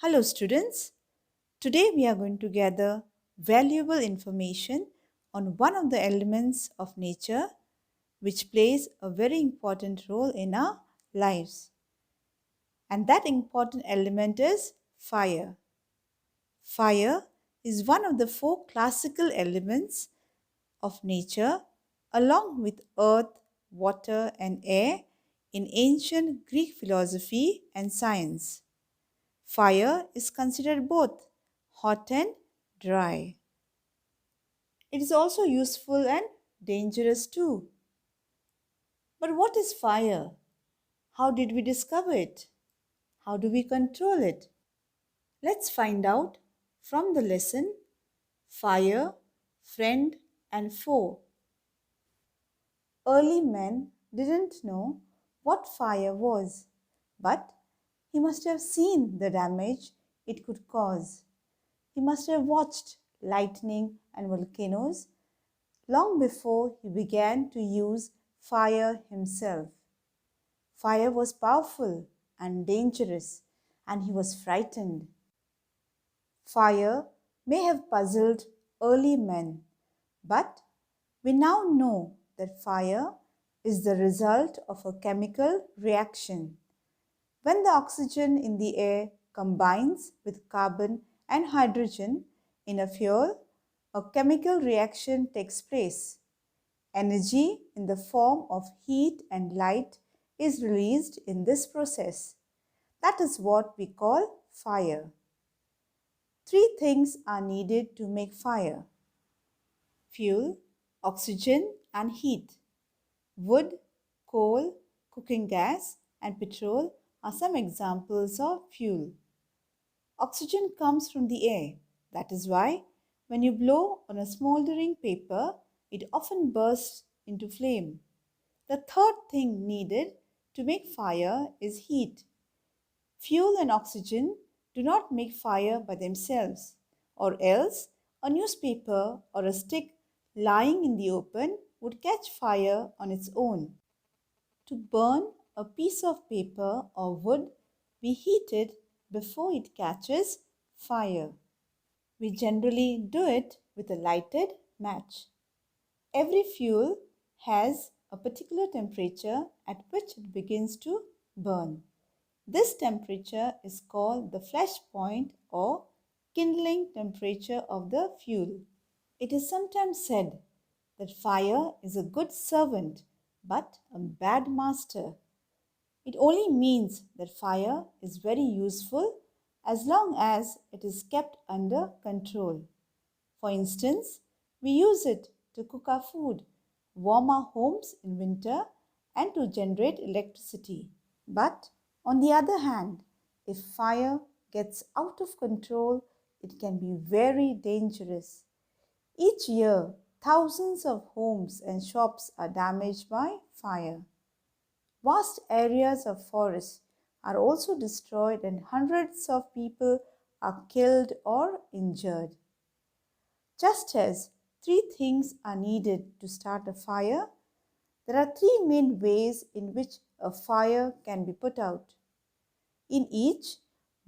Hello, students. Today we are going to gather valuable information on one of the elements of nature which plays a very important role in our lives. And that important element is fire. Fire is one of the four classical elements of nature, along with earth, water, and air in ancient Greek philosophy and science. Fire is considered both hot and dry. It is also useful and dangerous too. But what is fire? How did we discover it? How do we control it? Let's find out from the lesson Fire, Friend and Foe. Early men didn't know what fire was, but he must have seen the damage it could cause. He must have watched lightning and volcanoes long before he began to use fire himself. Fire was powerful and dangerous, and he was frightened. Fire may have puzzled early men, but we now know that fire is the result of a chemical reaction. When the oxygen in the air combines with carbon and hydrogen in a fuel, a chemical reaction takes place. Energy in the form of heat and light is released in this process. That is what we call fire. Three things are needed to make fire: fuel, oxygen, and heat. Wood, coal, cooking gas, and petrol are some examples of fuel. Oxygen comes from the air. That is why when you blow on a smoldering paper, it often bursts into flame. The third thing needed to make fire is heat. Fuel and oxygen do not make fire by themselves, or else a newspaper or a stick lying in the open would catch fire on its own. To burn a piece of paper or wood, we heat it before it catches fire. We generally do it with a lighted match. Every fuel has a particular temperature at which it begins to burn. This temperature is called the flash point or kindling temperature of the fuel. It is sometimes said that fire is a good servant but a bad master. It only means that fire is very useful as long as it is kept under control. For instance, we use it to cook our food, warm our homes in winter, and to generate electricity. But on the other hand, if fire gets out of control, it can be very dangerous. Each year, thousands of homes and shops are damaged by fire. Vast areas of forest are also destroyed and hundreds of people are killed or injured. Just as three things are needed to start a fire, there are three main ways in which a fire can be put out. In each,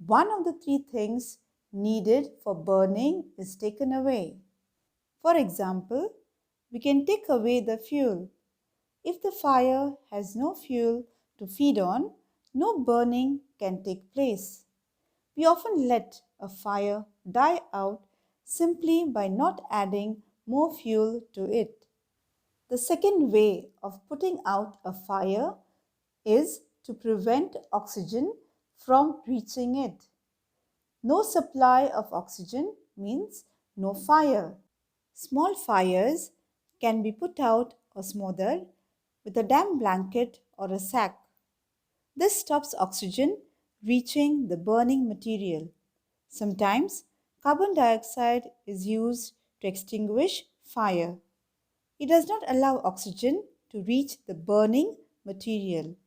one of the three things needed for burning is taken away. For example, we can take away the fuel. If the fire has no fuel to feed on, no burning can take place. We often let a fire die out simply by not adding more fuel to it. The second way of putting out a fire is to prevent oxygen from reaching it. No supply of oxygen means no fire. Small fires can be put out or smothered with a damp blanket or a sack. This stops oxygen reaching the burning material. Sometimes carbon dioxide is used to extinguish fire. It does not allow oxygen to reach the burning material.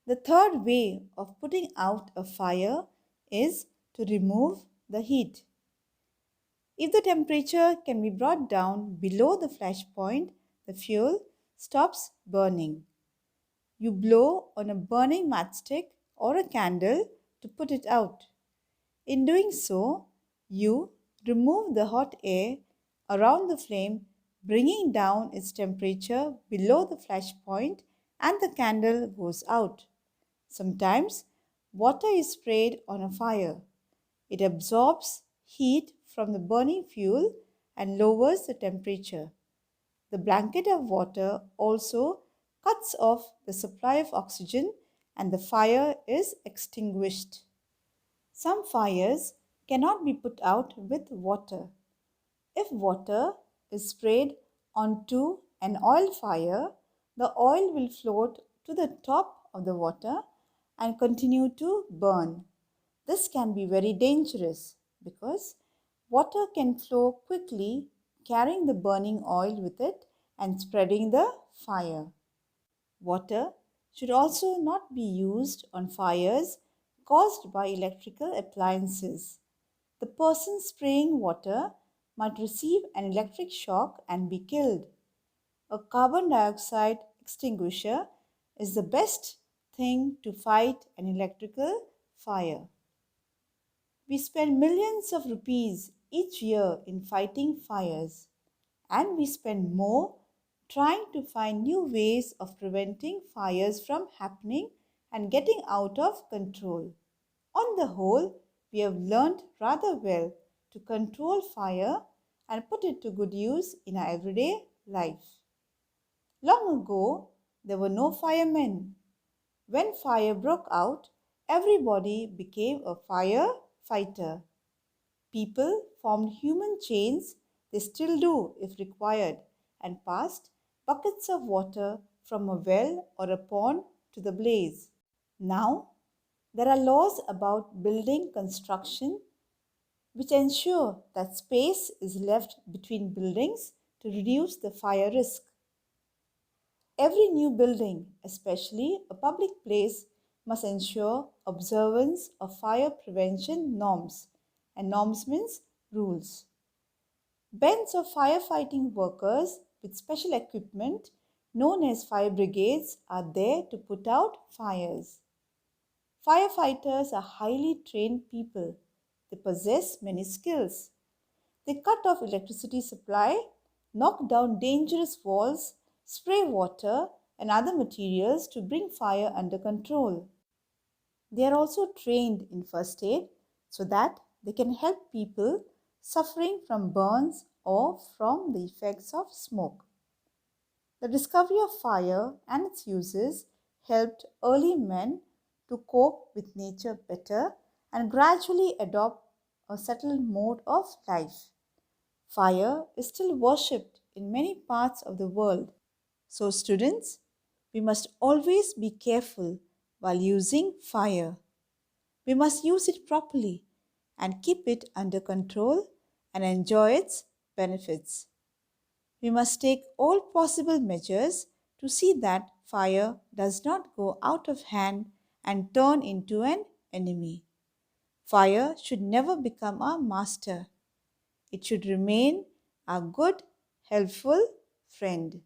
The third way of putting out a fire is to remove the heat. If the temperature can be brought down below the flash point, the fuel stops burning. You blow on a burning matchstick or a candle to put it out. In doing so, you remove the hot air around the flame, bringing down its temperature below the flash point, and the candle goes out. Sometimes water is sprayed on a fire. It absorbs heat from the burning fuel and lowers the temperature. The blanket of water also cuts off the supply of oxygen and the fire is extinguished. Some fires cannot be put out with water. If water is sprayed onto an oil fire, the oil will float to the top of the water and continue to burn. This can be very dangerous because water can flow quickly, carrying the burning oil with it and spreading the fire. Water should also not be used on fires caused by electrical appliances. The person spraying water might receive an electric shock and be killed. A carbon dioxide extinguisher is the best thing to fight an electrical fire. We spend millions of rupees each year in fighting fires, and we spend more trying to find new ways of preventing fires from happening and getting out of control. On the whole, we have learned rather well to control fire and put it to good use in our everyday life. Long ago, there were no firemen. When fire broke out, everybody became a firefighter. People formed human chains, they still do if required, and passed buckets of water from a well or a pond to the blaze. Now, there are laws about building construction which ensure that space is left between buildings to reduce the fire risk. Every new building, especially a public place, must ensure observance of fire prevention norms, and norms means rules. Bands of firefighting workers with special equipment known as fire brigades are there to put out fires. Firefighters are highly trained people. They possess many skills. They cut off electricity supply, knock down dangerous walls, spray water and other materials to bring fire under control. They are also trained in first aid so that they can help people suffering from burns or from the effects of smoke. The discovery of fire and its uses helped early men to cope with nature better and gradually adopt a settled mode of life. Fire is still worshipped in many parts of the world. So, students, we must always be careful while using fire. We must use it properly and keep it under control and enjoy its benefits. We must take all possible measures to see that fire does not go out of hand and turn into an enemy. Fire should never become our master. It should remain a good, helpful friend.